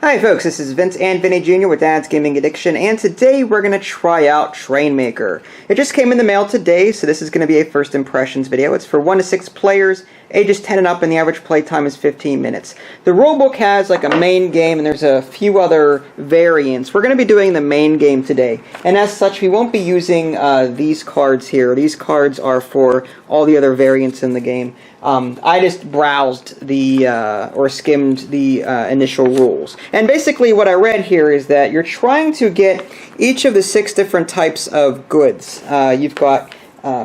Hi folks, this is Vince and Vinny Jr. with Dad's Gaming Addiction, and today we're going to try out Trainmaker. It just came in the mail today, so this is going to be a first impressions video. It's for 1 to 6 players, ages 10 and up, and the average play time is 15 minutes. The rulebook has like a main game, and there's a few other variants. We're going to be doing the main game today, and as such, we won't be using these cards here. These cards are for all the other variants in the game. I just browsed the, or skimmed the initial rules. And basically what I read here is that you're trying to get each of the 6 different types of goods. You've got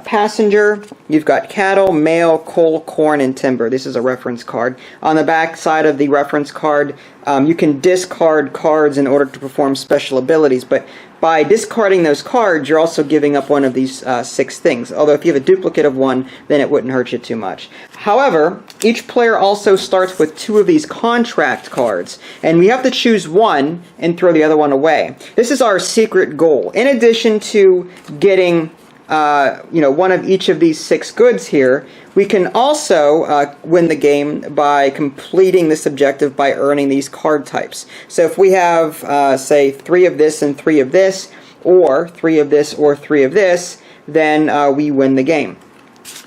passenger, you've got cattle, mail, coal, corn, and timber. This is a reference card. On the back side of the reference card, you can discard cards in order to perform special abilities, but by discarding those cards, you're also giving up one of these 6 things. Although if you have a duplicate of one, then it wouldn't hurt you too much. However, each player also starts with 2 of these contract cards, and we have to choose one and throw the other one away. This is our secret goal. In addition to getting one of each of these 6 goods here, we can also win the game by completing this objective by earning these card types. So if we have, say, 3 of this and 3 of this, or 3 of this or 3 of this, then we win the game.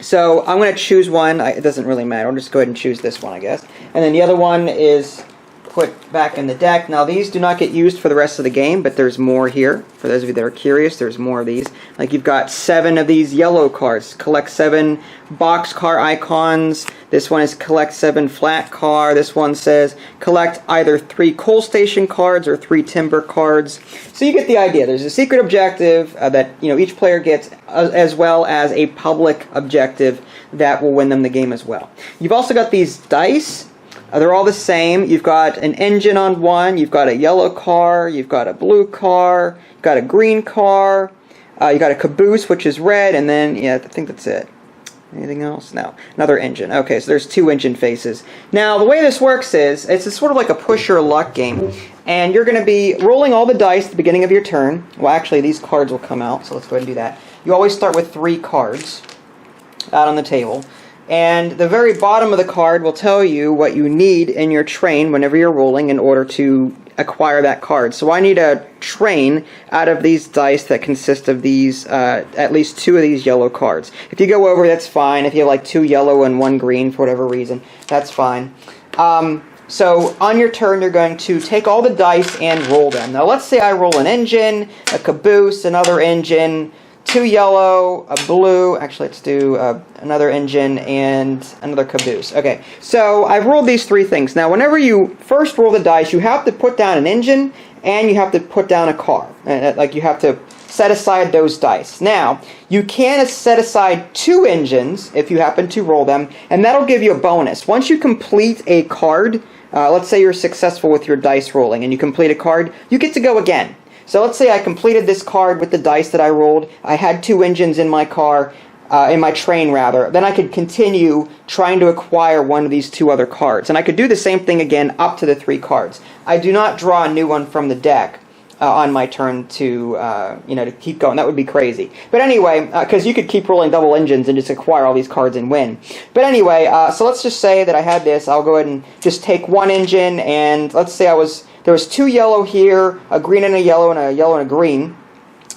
So I'm going to choose one. It doesn't really matter. I'll just go ahead and choose this one, I guess. And then the other one is put back in the deck. Now these do not get used for the rest of the game, but there's more here. For those of you that are curious, there's more of these. Like you've got 7 of these yellow cards. Collect 7 box car icons. This one is collect 7 flat car. This one says collect either 3 coal station cards or 3 timber cards. So you get the idea. There's a secret objective that each player gets, as well as a public objective that will win them the game as well. You've also got these dice. They're all the same. You've got an engine on one, you've got a yellow car, you've got a blue car, you've got a green car, you've got a caboose, which is red, and then, yeah, I think that's it. Anything else? No. Another engine. Okay, so there's 2 engine faces. Now, the way this works is, it's sort of like a push your luck game, and you're going to be rolling all the dice at the beginning of your turn. Well, actually, these cards will come out, so let's go ahead and do that. You always start with 3 cards out on the table. And the very bottom of the card will tell you what you need in your train whenever you're rolling in order to acquire that card. So I need a train out of these dice that consist of these, at least 2 of these yellow cards. If you go over, that's fine. If you have like 2 yellow and 1 green for whatever reason, that's fine. So on your turn, you're going to take all the dice and roll them. Now let's say I roll an engine, a caboose, another engine, 2 yellow, a blue, actually let's do another engine and another caboose. Okay, so I've rolled these 3 things. Now whenever you first roll the dice, you have to put down an engine and you have to put down a car. Like you have to set aside those dice. Now, you can set aside 2 engines if you happen to roll them, and that'll give you a bonus. Once you complete a card, let's say you're successful with your dice rolling and you complete a card, you get to go again. So let's say I completed this card with the dice that I rolled. I had 2 engines in my car, in my train rather. Then I could continue trying to acquire one of these 2 other cards. And I could do the same thing again up to the 3 cards. I do not draw a new one from the deck on my turn to, to keep going. That would be crazy. But anyway, because you could keep rolling double engines and just acquire all these cards and win. But anyway, so let's just say that I had this. I'll go ahead and just take 1 engine, and let's say there was 2 yellow here, a green and a yellow and a green.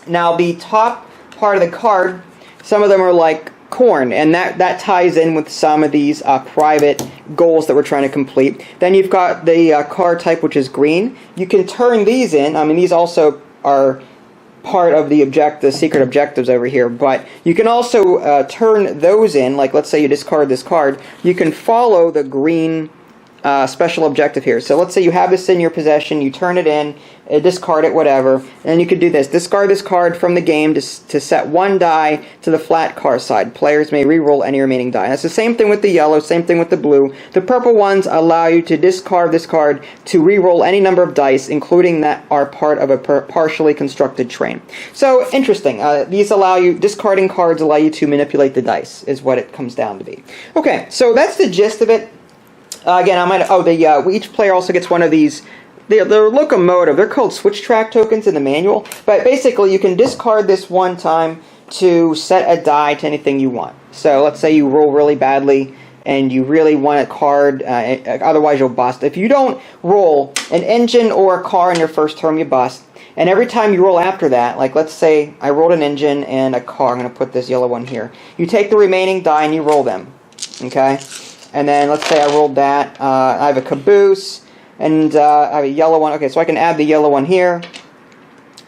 Now the top part of the card, some of them are like corn, and that ties in with some of these private goals that we're trying to complete. Then you've got the card type, which is green. You can turn these in. I mean, these also are part of the secret objectives over here, but you can also turn those in. Like let's say you discard this card, you can follow the green special objective here. So let's say you have this in your possession, you turn it in, discard it, whatever, and you could do this. Discard this card from the game to set 1 die to the flat car side. Players may re-roll any remaining die. That's the same thing with the yellow, same thing with the blue. The purple ones allow you to discard this card to re-roll any number of dice, including that are part of a partially constructed train. So, interesting. These allow you, discarding cards allow you to manipulate the dice, is what it comes down to be. Okay, so that's the gist of it. Again, each player also gets one of these. They're locomotive. They're called switch track tokens in the manual. But basically, you can discard this 1 time to set a die to anything you want. So let's say you roll really badly and you really want a card, otherwise you'll bust. If you don't roll an engine or a car in your first turn, you bust. And every time you roll after that, like let's say I rolled an engine and a car, I'm going to put this yellow one here. You take the remaining die and you roll them, okay? And then let's say I rolled that. I have a caboose and I have a yellow one. Okay, so I can add the yellow one here.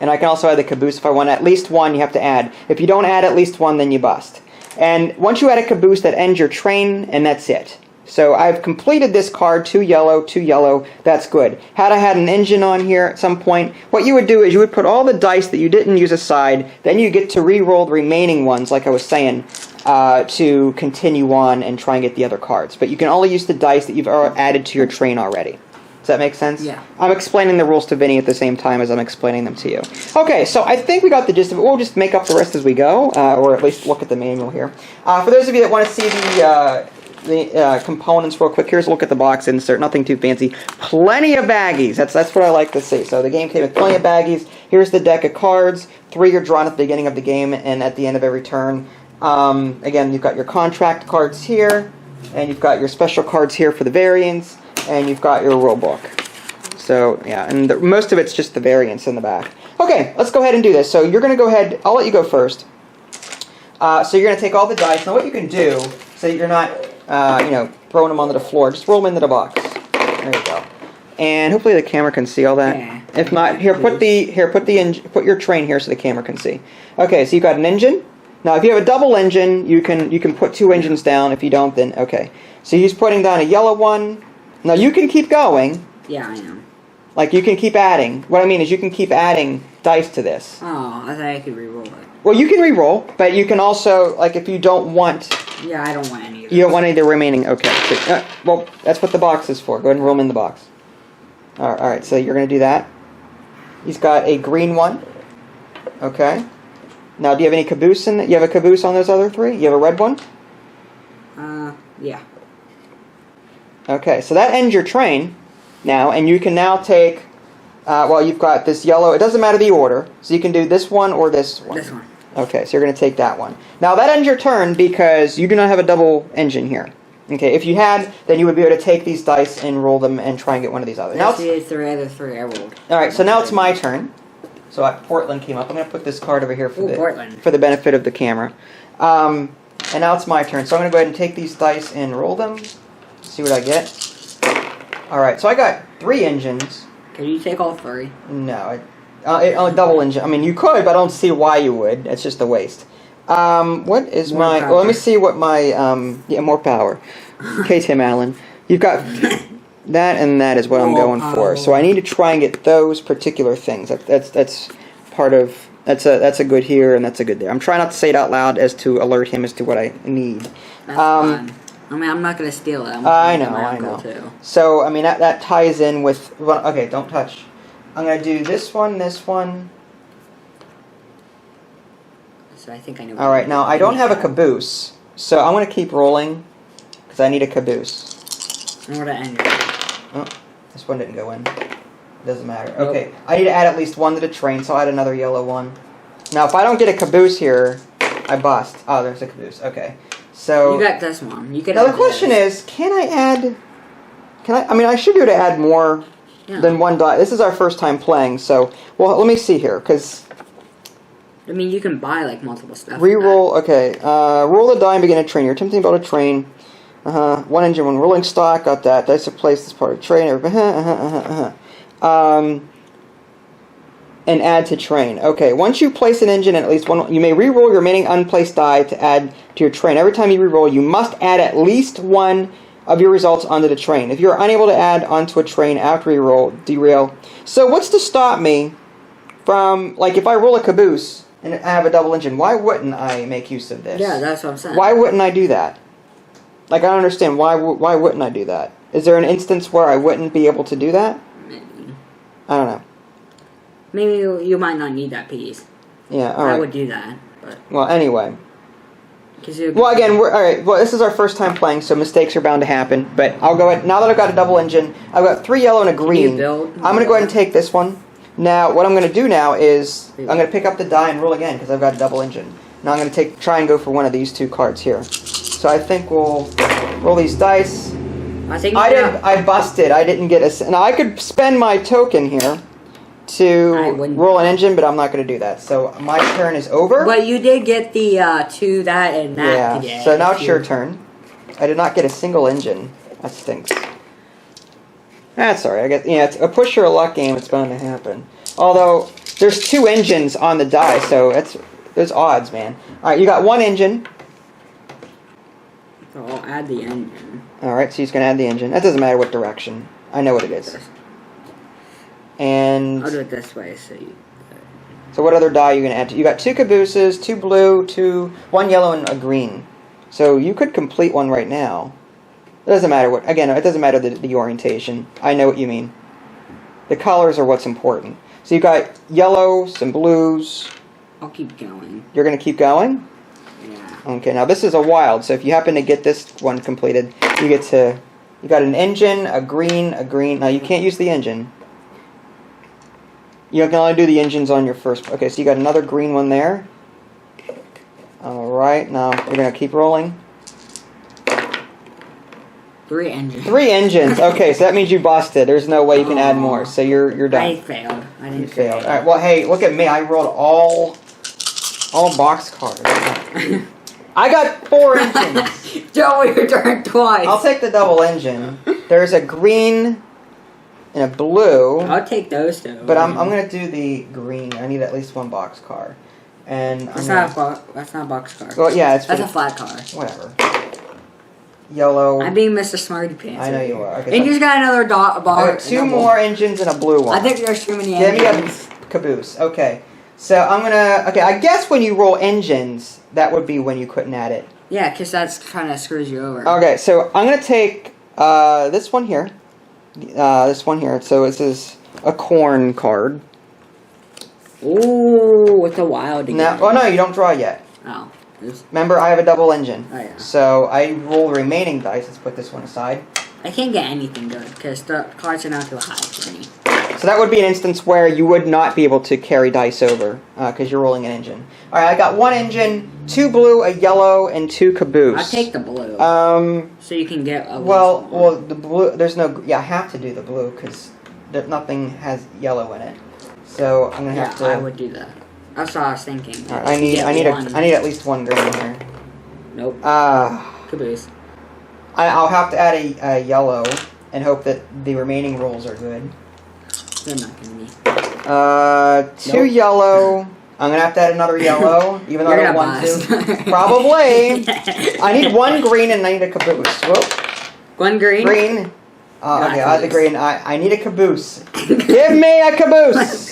And I can also add the caboose. If I want at least one, you have to add. If you don't add at least one, then you bust. And once you add a caboose, that ends your train, and that's it. So I've completed this card, 2 yellow, that's good. Had I had an engine on here at some point, what you would do is you would put all the dice that you didn't use aside, then you get to re-roll the remaining ones, like I was saying, to continue on and try and get the other cards. But you can only use the dice that you've added to your train already. Does that make sense? Yeah. I'm explaining the rules to Vinny at the same time as I'm explaining them to you. Okay, so I think we got the gist of it. We'll just make up the rest as we go, or at least look at the manual here. For those of you that want to see the components real quick, here's a look at the box insert. Nothing too fancy. Plenty of baggies. That's what I like to see. So the game came with plenty of baggies. Here's the deck of cards. 3 are drawn at the beginning of the game and at the end of every turn. Again, you've got your contract cards here, and you've got your special cards here for the variants. And you've got your rule book. So, yeah, and most of it's just the variants in the back. Okay, let's go ahead and do this. So you're going to go ahead, I'll let you go first. So you're going to take all the dice. Now what you can do, so you're not, throwing them onto the floor, just roll them into the box. There you go. And hopefully the camera can see all that. Yeah. If not, put your train here so the camera can see. Okay, so you've got an engine. Now if you have a double engine, you can put 2 engines down. If you don't, then okay. So he's putting down a yellow one. Now, you can keep going. Yeah, I know. Like, you can keep adding. What I mean is you can keep adding dice to this. Oh, I thought I could re-roll it. Well, you can re-roll, but you can also, like, if you don't want... Yeah, I don't want any of those. You don't want any of the remaining... Okay. So, well, that's what the box is for. Go ahead and roll them in the box. Alright, so you're going to do that. He's got a green one. Okay. Now, do you have any caboose in it? You have a caboose on those other 3? You have a red one? Yeah. Okay, so that ends your train now, and you can now take, you've got this yellow, it doesn't matter the order, so you can do this one or this one. This one. Okay, so you're going to take that one. Now that ends your turn because you do not have a double engine here. Okay, if you had, then you would be able to take these dice and roll them and try and get one of these others. That's the other 3 I rolled. Alright, so now it's my turn. So Portland came up. I'm going to put this card over here for the benefit of the camera. And now it's my turn, so I'm going to go ahead and take these dice and roll them. See what I get. Alright, so I got 3 engines. Can you take all 3? No, a double engine. I mean, you could, but I don't see why you would. It's just a waste. What is more my... power. Well, let me see what my... more power. Okay, Tim Allen. You've got that and that is what I'm going for. So I need to try and get those particular things. That's part of... That's a good here and that's a good there. I'm trying not to say it out loud as to alert him as to what I need. That's fine. I mean, I'm not going to steal it. I know. Too. So, I mean, that ties in with... Well, okay, don't touch. I'm going to do this one. So I think I know. Alright, now I don't have a caboose, so I'm going to keep rolling, because I need a caboose. And what I end? Oh, this one didn't go in. Doesn't matter. Okay, I need to add at least 1 to the train, so I'll add another yellow one. Now, if I don't get a caboose here, I bust. Oh, there's a caboose. Okay. So, you got this one. You can. Now the question is, can I add... I mean, I should be able to add more than 1 die. This is our first time playing, so... Well, let me see here, because... I mean, you can buy, like, multiple stuff. Reroll, okay. Roll the die and begin a train. You're attempting to build a train. 1 engine, 1 rolling stock. Got that. Dice are placed as part of train. And add to train. Okay, once you place an engine and at least 1, you may re-roll your remaining unplaced die to add to your train. Every time you re-roll, you must add at least 1 of your results onto the train. If you're unable to add onto a train after you roll, derail. So what's to stop me from, like, if I roll a caboose and I have a double engine, why wouldn't I make use of this? Yeah, that's what I'm saying. Why wouldn't I do that? Like, I don't understand. Why wouldn't I do that? Is there an instance where I wouldn't be able to do that? Maybe. I don't know. Maybe you might not need that piece. Yeah, alright. I would do that, but... Well, anyway. Well, again, alright, well, this is our first time playing, so mistakes are bound to happen, but I'll go ahead, now that I've got a double engine, I've got 3 yellow and a green. I'm going to go ahead and take this one. Now, what I'm going to do now is, I'm going to pick up the die and roll again, because I've got a double engine. Now I'm going to try and go for one of these 2 cards here. So I think we'll Roll these dice. I busted. I didn't get a... Now, I could spend my token here to roll an engine, but I'm not going to do that. So, my turn is over. But you did get the 2, that, and that. Yeah, so now it's your turn. I did not get a single engine. That stinks. That's alright. I guess, yeah, it's a push or a luck game. It's going to happen. Although, there's 2 engines on the die, so there's odds, man. Alright, you got 1 engine. So I'll add the engine. Alright, so he's going to add the engine. That doesn't matter what direction. I know what it is. And... I'll do it this way, so you... So what other die are you going to add to? You got 2 cabooses, 2 blue, 1 yellow, and a green. So you could complete one right now. It doesn't matter what... Again, it doesn't matter the orientation. I know what you mean. The colors are what's important. So you got yellow, some blues. I'll keep going. You're going to keep going? Yeah. Okay, now this is a wild, so if you happen to get this one completed, you get to... You got an engine, a green... Now, you can't use the engine. You can only do the engines on your first... Okay, so you got another green one there. Alright, now we're going to keep rolling. 3 engines. 3 engines. Okay, so that means you busted. There's no way you can add more, so you're done. I failed. I didn't fail. Alright, well, hey, look at me. I rolled all box cards. I got 4 engines. Joey, your turn twice. I'll take the double engine. There's a green and a blue. I'll take those two. But I'm going to do the green. I need at least 1 box car. And that's not a box car. Well, yeah, it's... That's a flat car. Whatever. Yellow. I'm being Mr. Smarty Pants. I know you are. Okay, and you just got another box. I have 2 more engines and a blue one. I think there's too many engines. Give me a caboose. Okay. So I'm going to... Okay, I guess when you roll engines, that would be when you couldn't add it. Yeah, because that's kind of screws you over. Okay, so I'm going to take this one here. This one here. So this is a corn card. Ooh, it's a wild again. Now, oh, no, you don't draw yet. Oh. Remember, I have a double engine. Oh, yeah. So I roll the remaining dice. Let's put this one aside. I can't get anything good because the cards are not too high for me. So that would be an instance where you would not be able to carry dice over because you're rolling an engine. All right, I got 1 engine, 2 blue, a yellow, and 2 caboose. I'll take the blue. So you can get a... Well, the blue, there's no... Yeah, I have to do the blue because nothing has yellow in it. So I'm going to have to... I would do that. That's what I was thinking. All right, I need at least 1 green here. Nope. Caboose. I'll have to add a yellow and hope that the remaining rolls are good. They're not going to be. 2 yellow. I'm going to have to add another yellow, even though I don't want to. Probably. I need 1 green and I need a caboose. Whoop. 1 green? Green. Okay, I have the green. I need a caboose. Give me a caboose!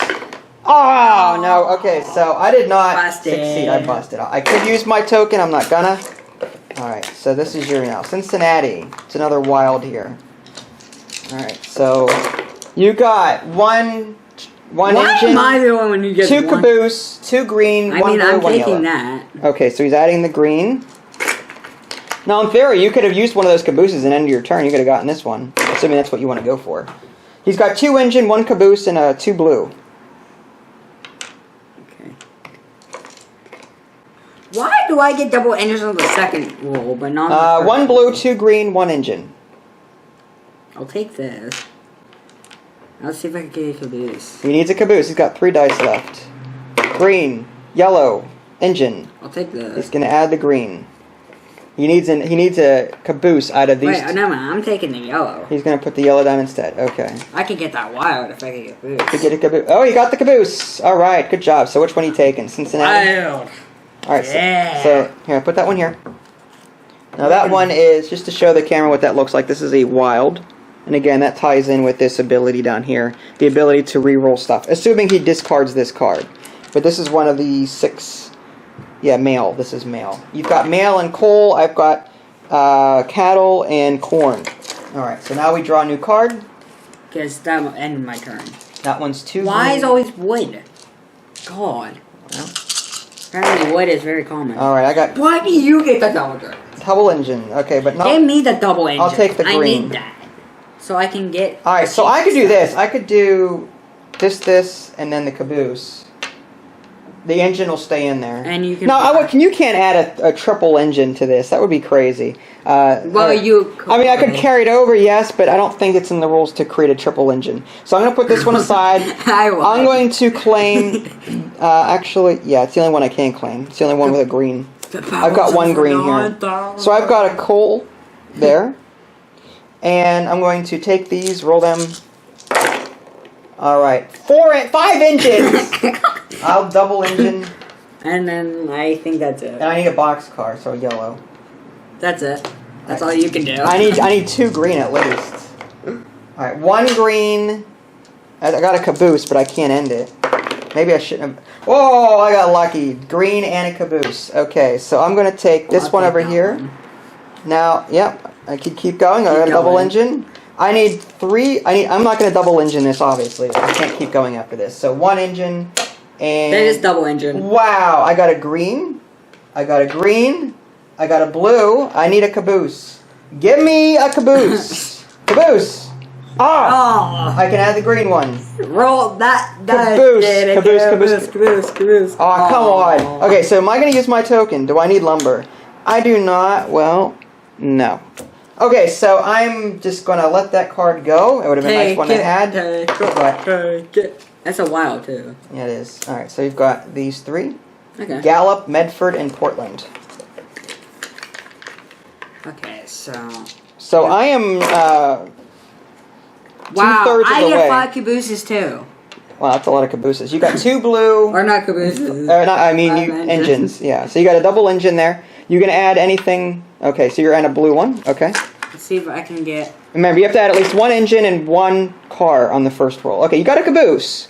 Oh, no. Okay, so I did not succeed. I busted. I could use my token. I'm not gonna. Alright, so this is your now. Cincinnati. It's another wild here. Alright, so you got one engine. Why am I the one when you get 2 caboose, 2 green, 1 blue, I'm 1 yellow. taking that. Okay, so he's adding the green. Now, in theory, you could have used one of those cabooses and ended your turn. You could have gotten this one, assuming that's what you want to go for. He's got 2 engine, 1 caboose, and 2 blue. Okay. Why do I get double engines on the second roll, but not on the first 1 blue, 2 green, 1 engine. I'll take this. Let's see if I can get a caboose. He needs a caboose. He's got 3 dice left. Green, yellow, engine. I'll take this. He's going to add the green. He needs a caboose out of these. Wait, no, I'm taking the yellow. He's going to put the yellow down instead. Okay. I can get that wild if I can get a caboose. To get a caboose. Oh, you got the caboose. All right, good job. So which one are you taking? Cincinnati? Wild. All right, yeah. so here, put that one here. Now that one is, just to show the camera what that looks like, this is a wild. And again, that ties in with this ability down here. The ability to re-roll stuff. Assuming he discards this card. But this is one of the 6... Yeah, mail. This is mail. You've got mail and coal. I've got cattle and corn. Alright, so now we draw a new card. Because that will end my turn. That one's 2 Why green. is always wood? God. Well. Apparently wood is very common. Alright, I got... Why do you get the double engine. Okay, but not... Give me the double engine. I'll take the green. I need that. So I can get... Alright, so I could do this. I could do this, and then the caboose. The engine will stay in there. And you can. No, you can't add a triple engine to this. That would be crazy. Well, you. I mean, I could carry it over, yes, but I don't think it's in the rules to create a triple engine. So I'm going to put this one aside. I'm going to claim. Actually, yeah, it's the only one I can claim. It's the only one with a green. I've got one green here. So I've got a coal there. And I'm going to take these, roll them. All right, 5 engines. I'll double engine. And then I think that's it. And I need a boxcar, so yellow. That's it. That's all you can do. I need 2 green at least. All right, 1 green. I got a caboose, but I can't end it. Maybe I shouldn't have. Whoa! I got lucky. Green and a caboose. Okay, so I'm gonna take this one over here. Now, yep. I can keep going. I got a double engine. I need 3. I'm not going to double engine this, obviously. I can't keep going after this. So 1 engine and. That is double engine. Wow! I got a green. I got a green. I got a blue. I need a caboose. Give me a caboose. Caboose. Ah! Oh. I can add the green one. Roll that. Caboose. Oh, come on. Okay, so am I going to use my token? Do I need lumber? I do not. Well, no. Okay, so I'm just going to let that card go. It would have been nice one to add. That's a wild, too. Yeah, it is. All right, so you've got these 3. Okay. Gallup, Medford, and Portland. Okay, so... So I am wow, 2/3 of the I way. get 5 cabooses, too. Wow, that's a lot of cabooses. You got 2 blue... Or not cabooses. Engines. Yeah, so you got a double engine there. You going to add anything... Okay, so you're adding a blue one. Okay. Let's see if I can get... Remember, you have to add at least 1 engine and 1 car on the first roll. Okay, you got a caboose.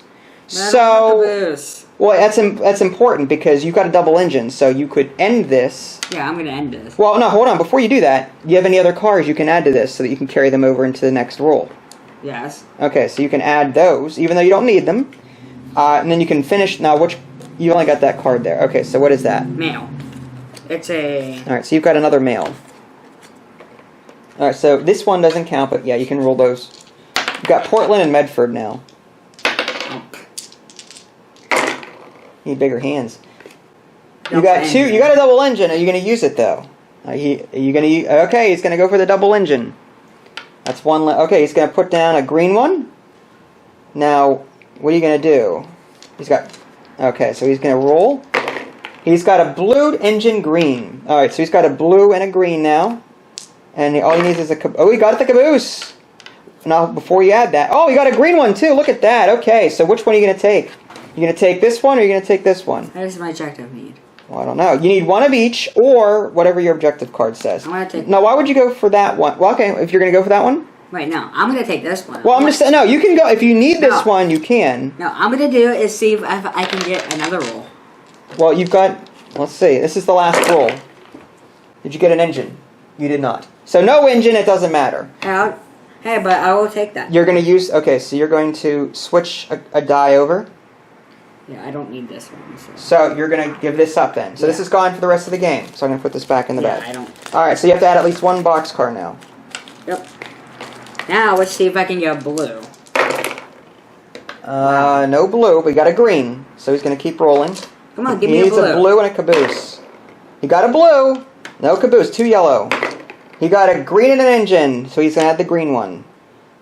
Caboose. Well, that's important because you've got a double engine, so you could end this. Yeah, I'm going to end this. Well, no, hold on. Before you do that, do you have any other cars you can add to this so that you can carry them over into the next roll? Yes. Okay, so you can add those, even though you don't need them. And then you can finish... Now, you only got that card there. Okay, so what is that? Mail. It's a... Alright, so you've got another mail. Alright, so this one doesn't count, but yeah, you can roll those. You've got Portland and Medford now. You need bigger hands. You got 2. You got a double engine. Are you going to use it, though? Are you going to... Okay, he's going to go for the double engine. That's 1... Okay, he's going to put down a green one. Now, what are you going to do? He's got... Okay, so he's going to roll. He's got a blue engine green. Alright, so he's got a blue and a green now. And all he needs is a... Oh, he got the caboose! Now, before you add that... Oh, he got a green one, too! Look at that! Okay, so which one are you going to take? You going to take this one, or are you going to take this one? How does my objective need? Well, I don't know. You need 1 of each, or whatever your objective card says. I'm going to take... No, why would you go for that one? Well, okay, if you're going to go for that one? Wait, no. I'm going to take this one. Well, I'm just saying... No, you can go... If you need this one, you can. No, I'm going to do is see if I can get another roll. Well, you've got... Let's see. This is the last roll. Did you get an engine? You did not. So no engine, it doesn't matter. Hey, but I will take that. You're going to use... Okay, so you're going to switch a die over. Yeah, I don't need this one. So you're going to give this up then. So this is gone for the rest of the game. So I'm going to put this back in the bag. I don't... Alright, so you have to add at least 1 boxcar now. Yep. Now, let's see if I can get blue. No blue, but he got a green. So he's going to keep rolling. Come on, give me a blue. He needs a blue and a caboose. He got a blue. No caboose, 2 yellow. He got a green and an engine, so he's going to add the green one.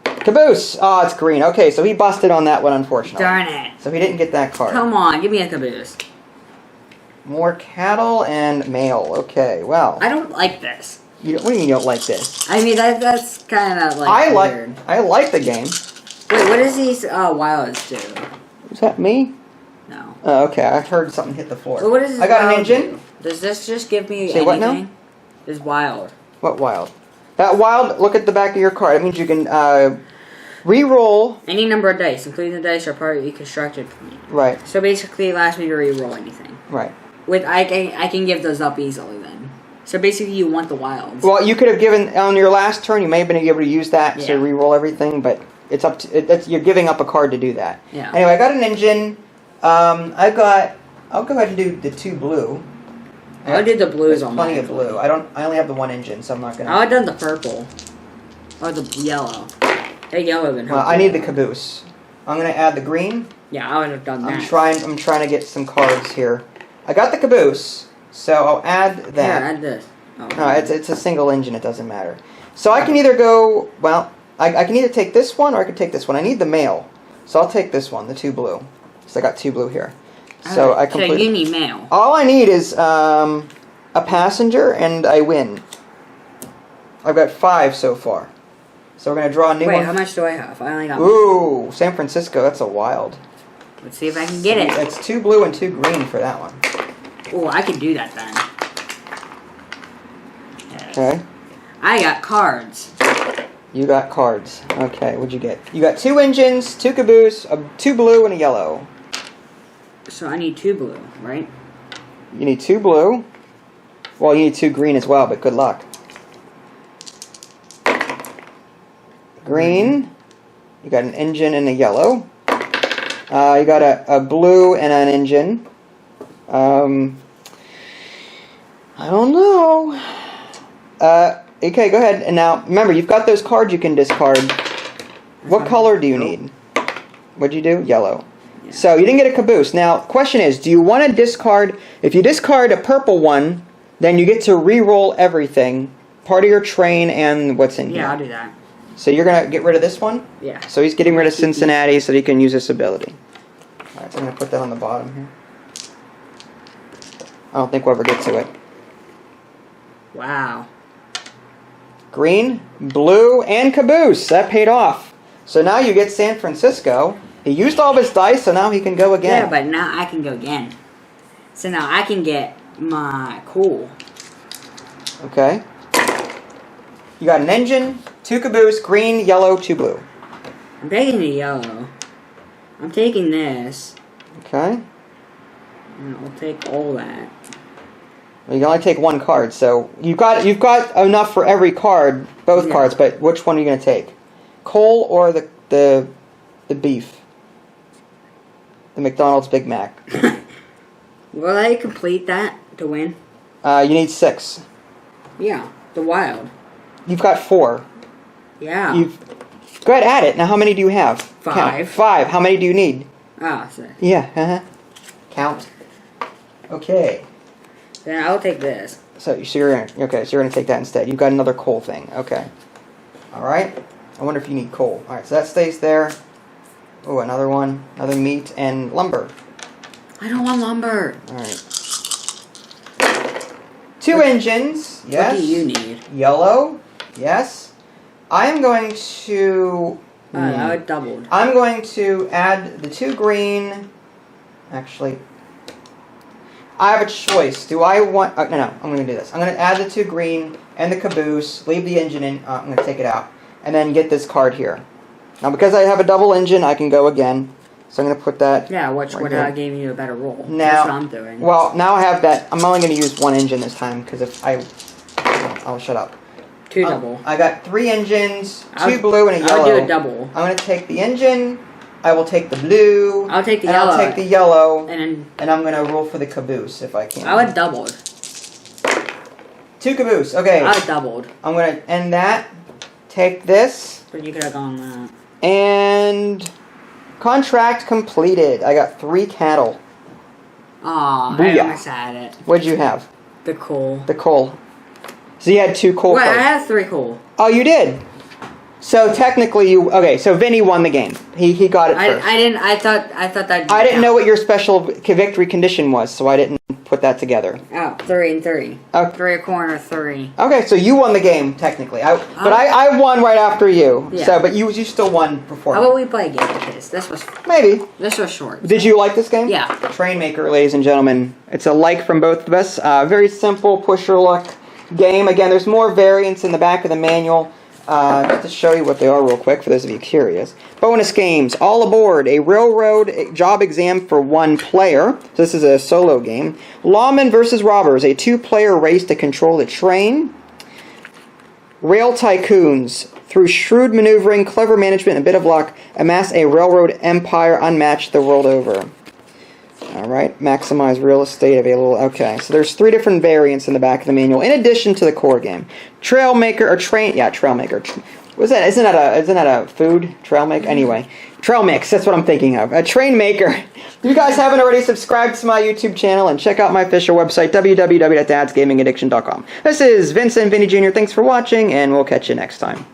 Caboose! Oh, it's green. Okay, so he busted on that one, unfortunately. Darn it. So he didn't get that card. Come on, give me a caboose. More cattle and mail. Okay, well. I don't like this. What do you mean you don't like this? I mean, that's kind of like weird. I like the game. Wait, what does these wilds do? Is that me? No. Oh, okay, I heard something hit the floor. Well, what does this I got an engine. Do? Does this just give me Say anything? what now? It's wild. What wild? That wild, look at the back of your card. It means you can re-roll. Any number of dice, including the dice, are part of the constructed point. Right. So basically, it allows me to re-roll anything. Right. I can give those up easily then. So basically, you want the wilds. Well, you could have given on your last turn. You may have been able to use that to re-roll everything, but it's up to you're giving up a card to do that. Yeah. Anyway, I got an engine. I'll go ahead and do the 2 blue. I did the blues on plenty of blue. I only have the 1 engine, so I'm not gonna. I done the purple. Or the yellow. That yellow been. Well, I need the caboose. I'm gonna add the green. Yeah, I would have done that. I'm trying to get some cards here. I got the caboose, so I'll add that. Here, add this. Oh, no, it's a single engine. It doesn't matter. So I can either go. Well, I can either take this one or I can take this one. I need the mail, so I'll take this one, the 2 blue. So I got 2 blue here. So I So you need mail. All I need is a passenger, and I win. I've got 5 so far. So we're gonna draw a new one. Wait, how much do I have? I only got. Ooh, San Francisco. That's a wild. Let's see if I can get it. It's 2 blue and 2 green for that one. Oh, I can do that then. Okay. I got cards. You got cards. Okay, what'd you get? You got 2 engines, 2 caboose, 2 blue, and a yellow. So I need 2 blue, right? You need 2 blue. Well, you need 2 green as well, but good luck. Green. You got an engine and a yellow. You got a blue and an engine. I don't know. Okay, go ahead. And now, remember, you've got those cards you can discard. What color do you need? What'd you do? Yellow. Yeah. So you didn't get a caboose. Now, question is, do you want to discard... If you discard a purple one, then you get to re-roll everything. Part of your train and what's in here. Yeah, I'll do that. So you're going to get rid of this one? Yeah. So he's getting rid of Cincinnati so that he can use this ability. Alright, so I'm going to put that on the bottom here. I don't think we'll ever get to it. Wow. Green, blue, and caboose. That paid off. So now you get San Francisco. He used all of his dice, so now he can go again. Yeah, but now I can go again. So now I can get my cool. Okay. You got an engine, 2 caboose, green, yellow, 2 blue. I'm taking the yellow. I'm taking this. Okay. And I'll take all that. Well, you can only take 1 card, so you've got enough for every card, both cards. But which one are you going to take? Coal or the beef? The McDonald's Big Mac. Will I complete that to win? You need 6. Yeah, the wild. You've got 4. Yeah. Go ahead, add it. Now, how many do you have? 5. Count. 5. How many do you need? Ah, so. Yeah. Count. Okay. Then I'll take this. So you're gonna take that instead. You've got another coal thing. Okay. All right. I wonder if you need coal. All right. So that stays there. Oh, another one. Another meat and lumber. I don't want lumber. All right. 2 engines. Yes. What do you need? Yellow. Yes. I am going to. Now it doubled. I'm going to add the 2 green. Actually, I have a choice. Do I want... no, I'm going to do this. I'm going to add the 2 green and the caboose, leave the engine in. I'm going to take it out. And then get this card here. Now, because I have a double engine, I can go again. So I'm going to put that... Yeah, which would have given you a better roll. Now, that's what I'm doing. Well, now I have that. I'm only going to use 1 engine this time, because if I... I'll shut up. 2 double. I got 3 engines, 2 blue, and a yellow. I'll do a double. I'm going to take the engine... I will take the blue. I'll take the yellow. I'll take the yellow. And I'm going to roll for the caboose if I can. I would doubled. 2 caboose. Okay. I doubled. I'm going to end that. Take this. But you could have gone that. And contract completed. I got 3 cattle. Aw, Booyah. I almost had it. What'd you have? The coal. The coal. So you had 2 coal Wait, cards. I have 3 coal. Oh, you did? So technically you... Okay, so Vinny won the game. He got it first. I thought that... I didn't know what your special victory condition was, so I didn't put that together. Oh, 3 and 3. Okay. 3 a corner, 3. Okay, so you won the game, technically. But I won right after you. Yeah. So, but you still won before How me. about we play a game with this? This was... Maybe. This was short. Did you like this game? Yeah. Trainmaker, ladies and gentlemen. It's a like from both of us. Very simple push your luck game. Again, there's more variants in the back of the manual. Just to show you what they are real quick, for those of you curious. Bonus games, all aboard, a railroad job exam for 1 player. So this is a solo game. Lawmen versus robbers, a 2-player race to control the train. Rail tycoons, through shrewd maneuvering, clever management, and a bit of luck, amass a railroad empire unmatched the world over. Alright, maximize real estate available. Okay, so there's 3 different variants in the back of the manual, in addition to the core game. Trailmaker. What's that? Isn't that a food? Trail mix? Anyway. Trail mix, that's what I'm thinking of. A Trainmaker. If you guys haven't already, subscribed to my YouTube channel and check out my official website, www.dadsgamingaddiction.com. This is Vincent Vinny Jr. Thanks for watching, and we'll catch you next time.